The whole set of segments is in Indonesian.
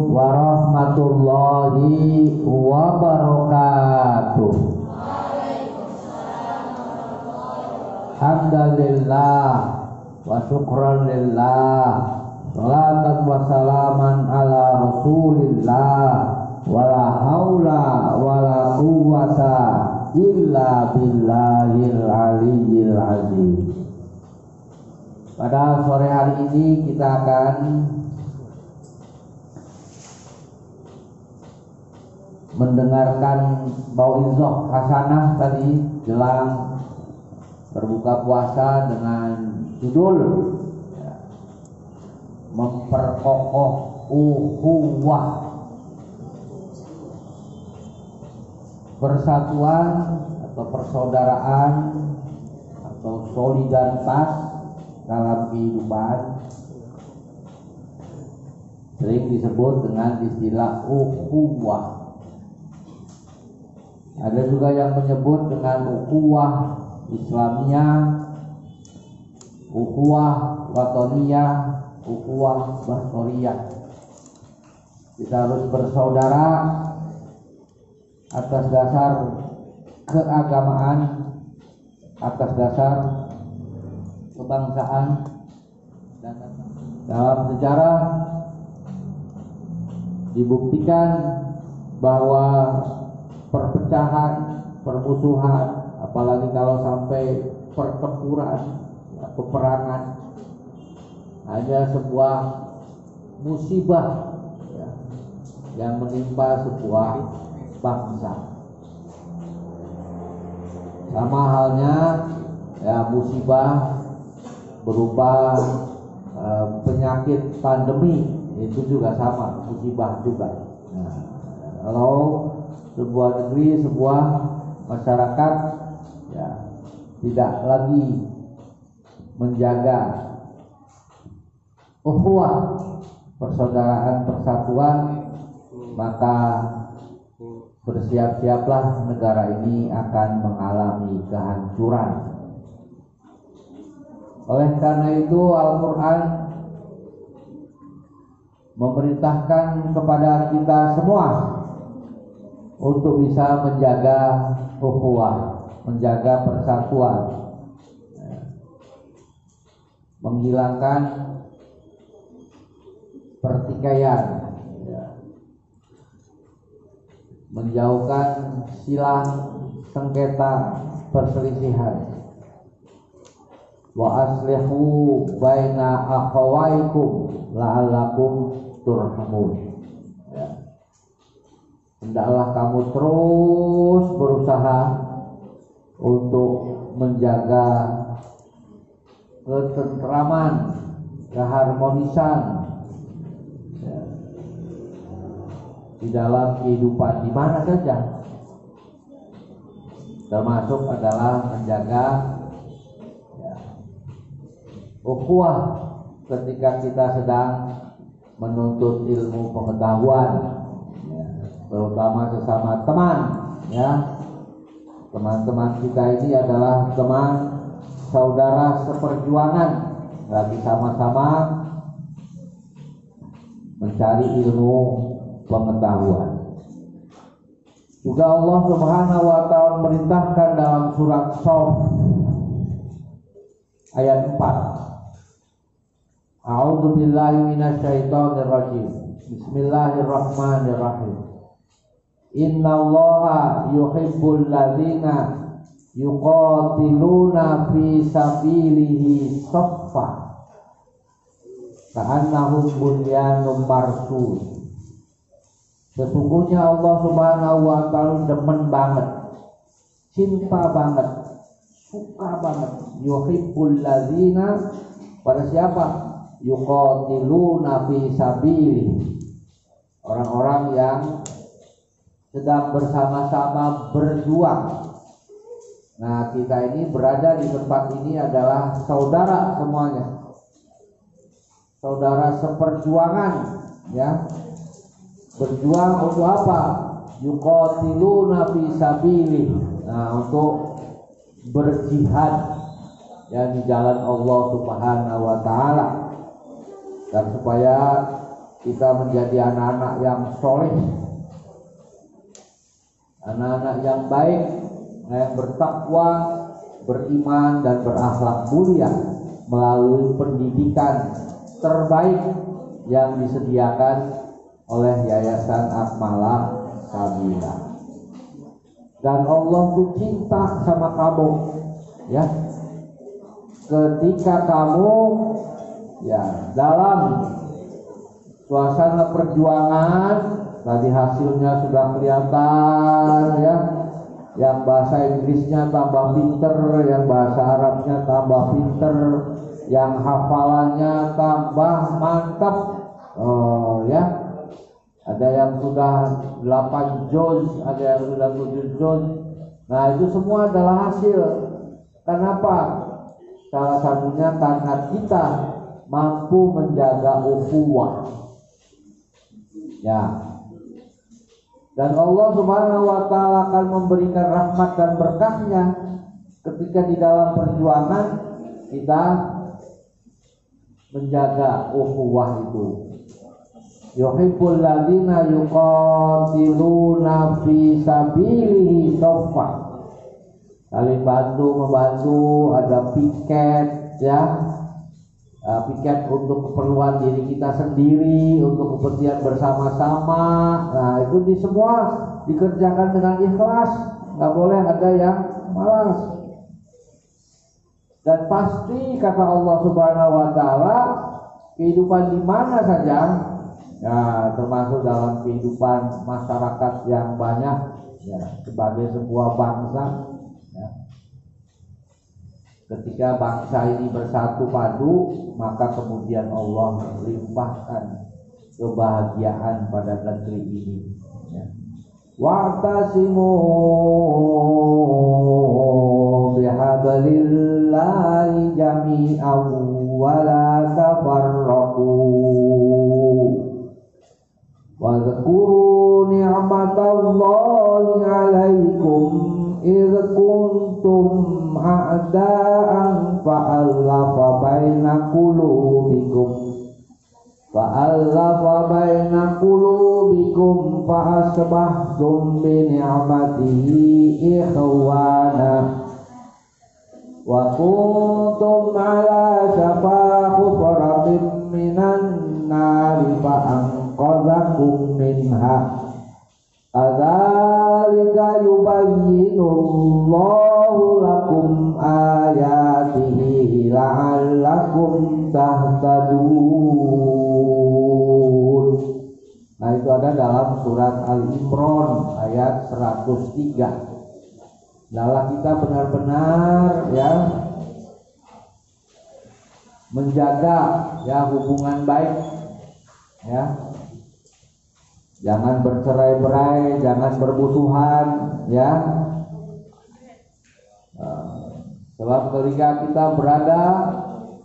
warahmatullahi wabarakatuh. Alhamdulillah wa syukran lillah, salatan wa salaman ala rasulillah, wala haula wala quwwata illa billahil aliyyil azim. Pada sore hari ini kita akan mendengarkan mau'izah hasanah tadi jelang berbuka puasa dengan judul memperkokoh ukhuwah, persatuan atau persaudaraan atau solidaritas dalam kehidupan, sering disebut dengan istilah ukhuwah. Ada juga yang menyebut dengan ukhuwah Islamiyah, ukhuwah watoniyah, ukhuwah bahtoriyah. Kita harus bersaudara atas dasar keagamaan, atas dasar kebangsaan. Dan dalam sejarah dibuktikan bahwa perpecahan, permusuhan, apalagi kalau sampai pertempuran, peperangan, hanya sebuah musibah yang menimpa sebuah bangsa. Sama halnya musibah berupa penyakit pandemi, itu juga sama, musibah juga. Nah, kalau sebuah negeri, sebuah masyarakat tidak lagi menjaga ukhuwah, persaudaraan, persatuan, maka bersiap-siaplah negara ini akan mengalami kehancuran. Oleh karena itu Al-Quran memerintahkan kepada kita semua untuk bisa menjaga ukhuwah, menjaga persatuan, menghilangkan pertikaian, menjauhkan silang sengketa perselisihan. Wa aslihu baina akhawaikum la'allakum turhamun. Hendaklah kamu terus berusaha untuk menjaga ketentraman, keharmonisan di dalam kehidupan di mana saja, termasuk adalah menjaga ukhuwah ketika kita sedang menuntut ilmu pengetahuan, terutama sesama teman, teman-teman kita ini adalah teman saudara seperjuangan, lagi sama-sama mencari ilmu pengetahuan. Juga Allah Subhanahu wa ta'ala merintahkan dalam surat Shaff ayat 4. A'udzu billahi minasyaitonir rajim. Bismillahirrahmanirrahim. Innallaha yuhibbul ladzina yuqatiluna fi sabilihi shaffa ka'annahum bunyanun marsus. Sesungguhnya Allah Subhanahu wa ta'ala demen banget, cinta banget, suka banget, yuhibbul ladzina, pada siapa? Yuqatiluna fi sabilihi, orang-orang yang sedang bersama-sama berjuang. Nah, kita ini berada di tempat ini adalah saudara semuanya, saudara seperjuangan, berjuang untuk apa? Yuqatiluna fi sabilihi, untuk berjihad di jalan Allah Subhanahu wa ta'ala, dan supaya kita menjadi anak-anak yang soleh, anak-anak yang baik, yang bertakwa, beriman dan berakhlak mulia melalui pendidikan terbaik yang disediakan oleh Yayasan Akmala Sabila. Dan Allah tuh cinta sama kamu, ya. Ketika kamu ya dalam suasana perjuangan, tadi hasilnya sudah kelihatan, ya. Yang bahasa Inggrisnya tambah pinter, yang bahasa Arabnya tambah pinter, yang hafalannya tambah mantap. Ya, ada yang sudah 8 juz, ada yang sudah 7 juz. Nah, itu semua adalah hasil. Kenapa? Salah satunya karena kita mampu menjaga ukhuwah. Ya. Dan Allah Subhanahu wa taala akan memberikan rahmat dan berkahnya ketika di dalam perjuangan kita menjaga ukhuwah itu. Yuhibbul ladzina yuqatiluna fi sabilihi shaffa. Saling membantu, ada piket, ya. Piket untuk keperluan diri kita sendiri, untuk kepentingan bersama-sama. Nah, itu semua dikerjakan dengan ikhlas, nggak boleh ada yang malas. Dan pasti kata Allah Subhanahu wa taala, kehidupan di mana saja, ya, termasuk dalam kehidupan masyarakat yang banyak, ya, sebagai sebuah bangsa. Ketika bangsa ini bersatu padu, maka kemudian Allah limpahkan kebahagiaan pada negeri ini. Wa'tasimu bihablillahi jami'an wa la tafarraqu wa dzkuru ni'matallahi 'alaikum idh kuntum a'da'an fa'alafa baina qulubikum fa'asbahtum bi ni'matihi ikhwana wa kuntum ala shafa hufratin minan nari fa'anqadhakum minha. Adzalika yubayyinullahu lakum ayatihi la'allakum tahtadun. Nah, itu ada dalam surat Al-Imran ayat 103. Adalah kita benar-benar, ya, menjaga, ya, hubungan baik, ya. Jangan bercerai-berai, jangan bermusuhan, ya. Sebab ketika kita berada,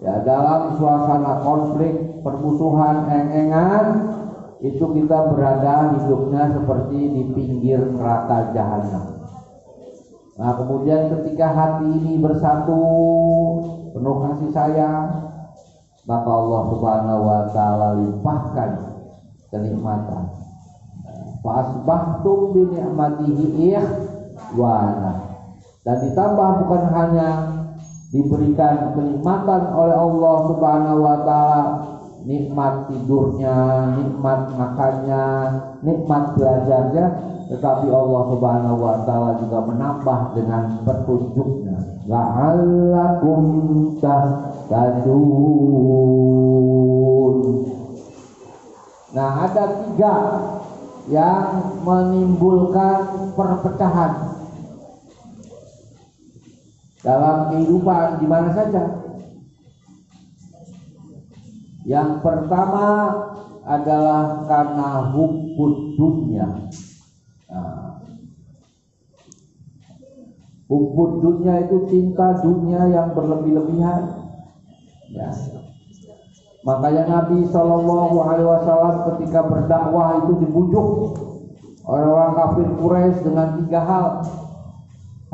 ya, dalam suasana konflik, permusuhan, eng-engan, itu kita berada hidupnya seperti di pinggir neraka jahanam. Nah, kemudian ketika hati ini bersatu, penuh kasih sayang, maka Allah Subhanahu wa taala limpahkan kenikmatan. Fa'asbahtum bi ni'matihi ikhwana. Dan ditambah bukan hanya diberikan kenikmatan oleh Allah Subhanahu wa taala, nikmat tidurnya, nikmat makannya, nikmat belajarnya, tetapi Allah Subhanahu wa taala juga menambah dengan petunjuknya. La'allakum tahtadun. Nah, ada 3 yang menimbulkan perpecahan dalam kehidupan di mana saja. Yang pertama adalah karena hubbud dunya. Hubbud dunya itu cinta dunia yang berlebih-lebihan, ya. Makanya Nabi SAW ketika berdakwah itu dibujuk orang-orang kafir Quraisy dengan 3 hal.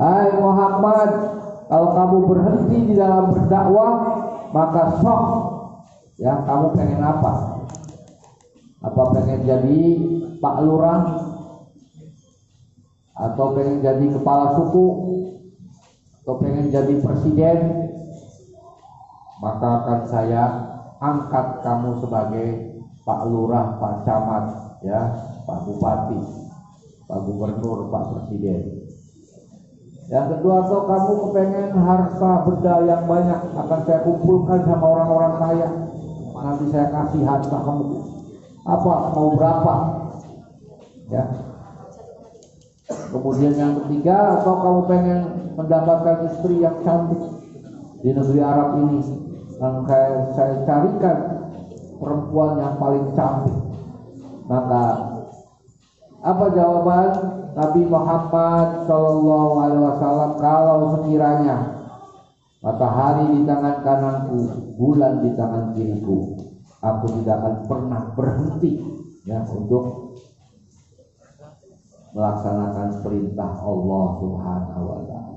Hai Muhammad, kalau kamu berhenti di dalam berdakwah, maka sok, ya, kamu pengen apa? Apa pengen jadi Pak Lurah? Atau pengen jadi kepala suku? Atau pengen jadi presiden? Maka akan saya angkat kamu sebagai Pak Lurah, Pak Camat, ya, Pak Bupati, Pak Gubernur, Pak Presiden. Yang kedua, atau kamu kepengen harta benda yang banyak, akan saya kumpulkan sama orang-orang kaya. Nanti saya kasih harta kamu. Apa? Mau berapa? Ya. Kemudian yang ketiga, atau kamu pengen mendapatkan istri yang cantik di negeri Arab ini, yang saya carikan perempuan yang paling cantik. Maka apa jawaban Nabi Muhammad Shallallahu Alaihi Wasallam? Kalau sekiranya matahari di tangan kananku, bulan di tangan kiriku, aku tidak akan pernah berhenti ya untuk melaksanakan perintah Allah Subhanahu Wa Taala.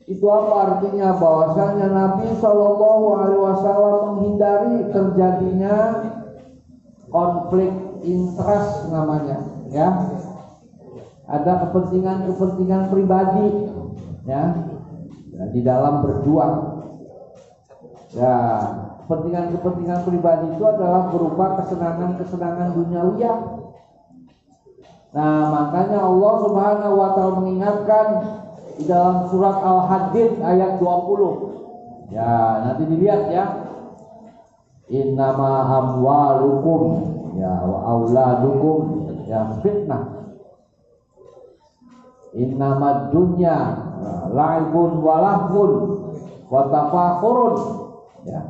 Itu apa artinya? Bahwasanya Nabi Shallallahu Alaihi Wasallam menghindari terjadinya konflik interest namanya, ya. Ada kepentingan pribadi, ya, di dalam berjuang. Ya, kepentingan pribadi itu adalah berupa kesenangan duniawi. Nah, makanya Allah Subhanahu Wa Taala mengingatkan di dalam surat Al-Hadid ayat 20. Ya, nanti dilihat ya. Innama amwalukum ya wa auladukum ya fitnah. Innama dunya la'ibun wa lahwun wa tafakhurun. Ya.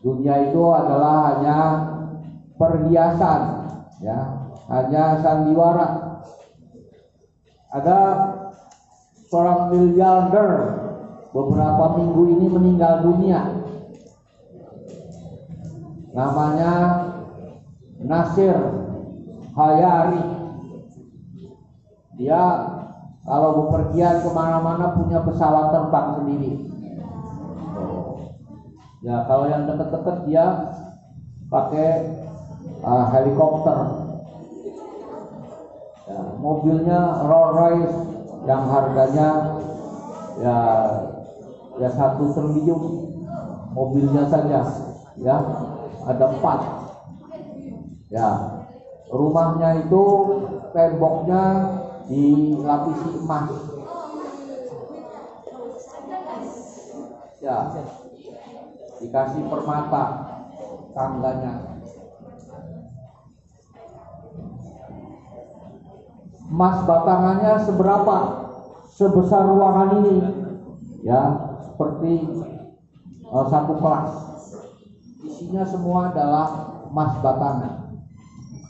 Dunia itu adalah hanya perhiasan, ya, hanya sandiwara. Ada seorang miliarder beberapa minggu ini meninggal dunia. Namanya Nasir Hayari. Dia kalau bepergian kemana-mana punya pesawat terbang sendiri. Ya, kalau yang dekat-dekat dia pakai helikopter. Ya, mobilnya Rolls Royce yang harganya ya 1 triliun mobilnya saja, ya, ada 4. Ya, rumahnya itu temboknya dilapisi emas. Ya, dikasih permata tangganya. Emas batangannya seberapa? Sebesar ruangan ini, ya, seperti satu kelas. Isinya semua adalah emas batangan.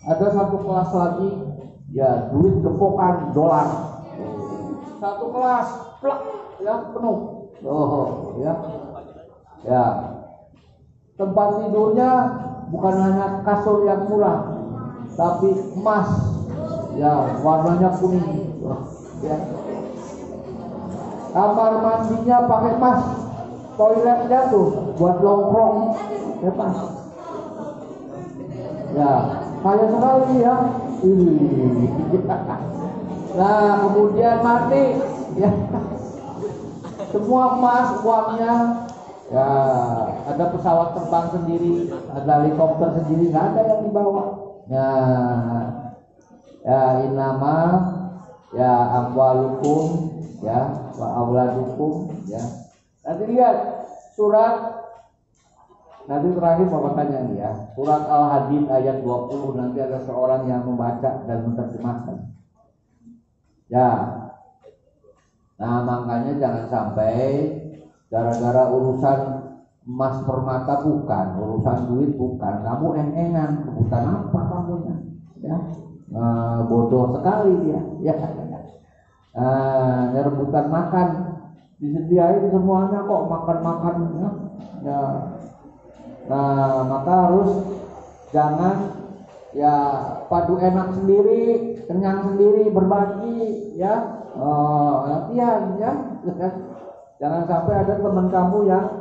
Ada satu kelas lagi, ya, duit gepokan dolar. Satu kelas, plak, ya, penuh. Oh, ya, ya. Tempat tidurnya bukan hanya kasur yang murah, tapi emas, ya, warnanya kuning. Ya. Kamar mandinya pakai emas, toiletnya tuh buat nongkrong, ya, emas. Ya, kaya sekali ya. Nah, kemudian mati, ya, semua emas uangnya. Ya, ada pesawat terbang sendiri, ada helikopter sendiri, nggak ada yang dibawa. Ya, inama ya amwalukum ya wa auladukum ya. Nanti lihat surat, nanti terakhir Bapak tanya nih ya, surat Al-Hadid ayat 20, nanti ada seorang yang membaca dan menerjemahkan. Ya. Nah, makanya jangan sampai gara-gara urusan emas permata bukan, urusan duit bukan, kamu eng-engan, kebutan apa kamunya, ya, bodoh sekali dia, ya, rebutan makan, disediain semuanya kok makan-makan, ya. Nah, maka harus jangan ya padu enak sendiri, kenyang sendiri, berbagi, ya, latihan, ya. Jangan sampai ada teman kamu yang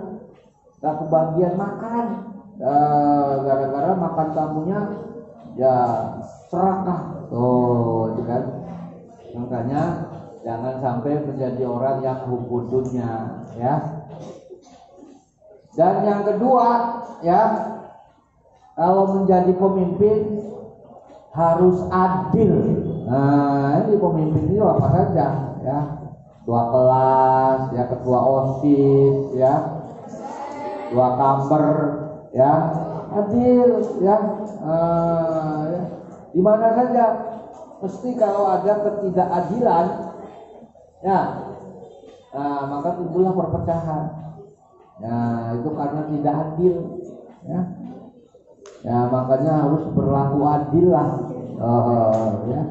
gak kebagian makan, gara-gara makan tamunya ya serakah. Itu kan. Makanya jangan sampai menjadi orang yang hubud dunia, ya. Dan yang kedua, ya, kalau menjadi pemimpin harus adil. Nah, ini pemimpin itu apa saja, ya. Ketua kelas, ya, ketua OSIS, ya, ketua kamper, ya, adil, ya. Ya. Di mana saja, mesti kalau ada ketidakadilan, ya, maka timbullah perpecahan. Ya, itu karena tidak adil, ya. Ya, makanya harus berlaku adil lah. Ya.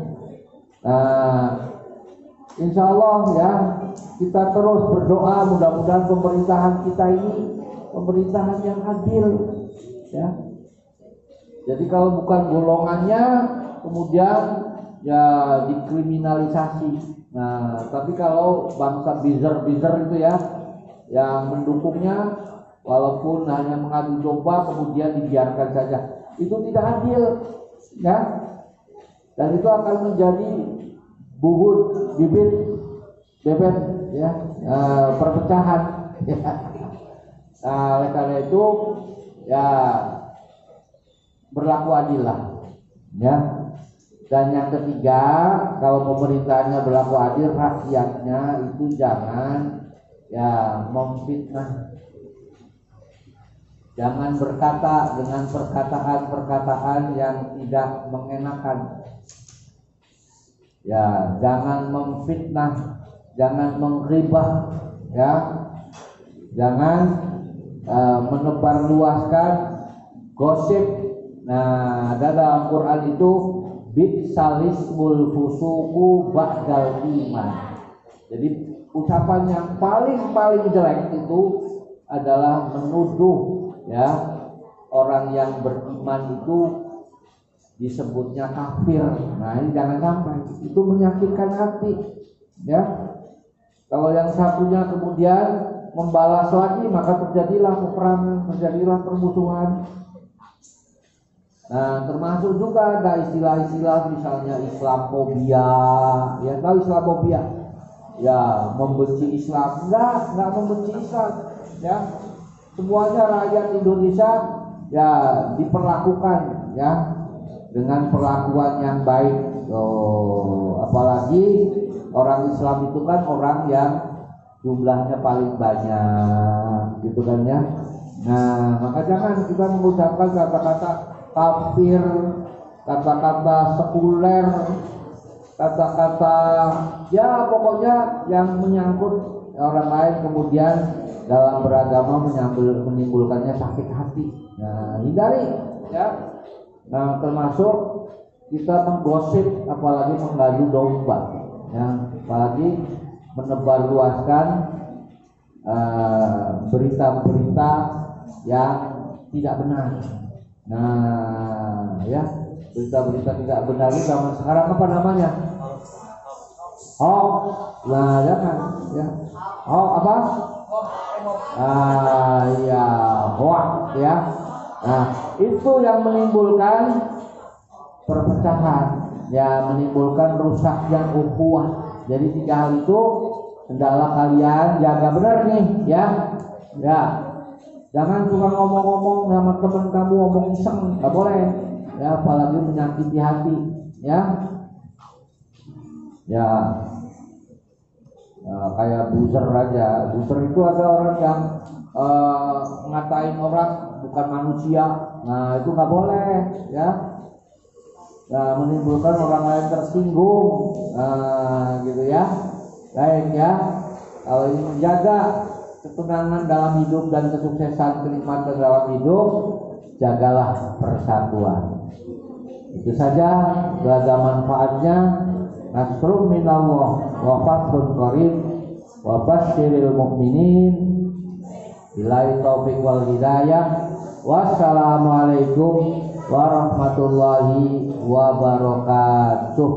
Insya Allah, ya, kita terus berdoa mudah-mudahan pemerintahan kita ini pemerintahan yang adil, ya. Jadi kalau bukan golongannya kemudian ya dikriminalisasi. Nah, tapi kalau bangsa bizer-bizer itu, ya, yang mendukungnya walaupun hanya mengadu domba kemudian dibiarkan saja, itu tidak adil, ya. Dan itu akan menjadi bibit bebet, ya, perpecahan, ya. Nah, oleh karena itu, ya, berlaku adil lah, ya. Dan yang ketiga, kalau pemerintahnya berlaku adil, rakyatnya itu jangan, ya, memfitnah. Jangan berkata dengan perkataan-perkataan yang tidak mengenakan. Ya, jangan memfitnah, jangan menggibah, ya. Jangan menebarluaskan gosip. Nah, ada dalam Quran itu bi'salismul fusuqu ba'dal iman. Jadi ucapan yang paling jelek itu adalah menuduh, ya, orang yang beriman itu disebutnya kafir. Nah, ini jangan sampai, itu menyakitkan hati, ya. Kalau yang satunya kemudian membalas lagi, maka terjadilah peperangan, terjadilah permusuhan. Nah, termasuk juga ada istilah-istilah misalnya Islamofobia, ya, tahu Islamofobia? Ya, membenci Islam. Enggak membenci Islam, ya. Semuanya rakyat Indonesia, ya, diperlakukan, ya, dengan perlakuan yang baik. Apalagi orang Islam itu kan orang yang jumlahnya paling banyak, gitu kan, ya. Nah, maka jangan kita mengucapkan kata-kata kafir, kata-kata sekuler, kata-kata, ya, pokoknya yang menyangkut orang lain kemudian dalam beragama menimbulkannya sakit hati. Nah, hindari, ya. Nah, termasuk kita menggosip, apalagi mengadu domba, ya, apalagi menebarluaskan berita-berita yang tidak benar. Nah, ya, berita-berita tidak benar itu zaman sekarang apa namanya? Hoax. Nah, jangan, ya. Hoax apa? Ya, hoax, ya. Nah, itu yang menimbulkan perpecahan, ya, menimbulkan rusaknya ukhuwah. Jadi 3 hal itu hendaklah kalian jaga benar nih, ya. Ya. Jangan cuma ngomong-ngomong sama teman kamu, ngomong iseng, nggak boleh, ya, apalagi menyakiti hati, ya. Ya, kayak buzzer aja. Buzzer itu ada orang yang ngatain orang bukan manusia. Nah, itu nggak boleh, ya. Nah, menimbulkan orang lain tersinggung, gitu, ya. Baik, ya. Kalau ini menjaga ketenangan dalam hidup dan kesuksesan kenikmatan dalam hidup, jagalah persatuan. Itu saja, beragam manfaatnya. Nasrun minallah wa fathun qarib wa basyiril mu'minin. Billahi taufiq wal hidayah. Wassalamualaikum warahmatullahi wabarakatuh.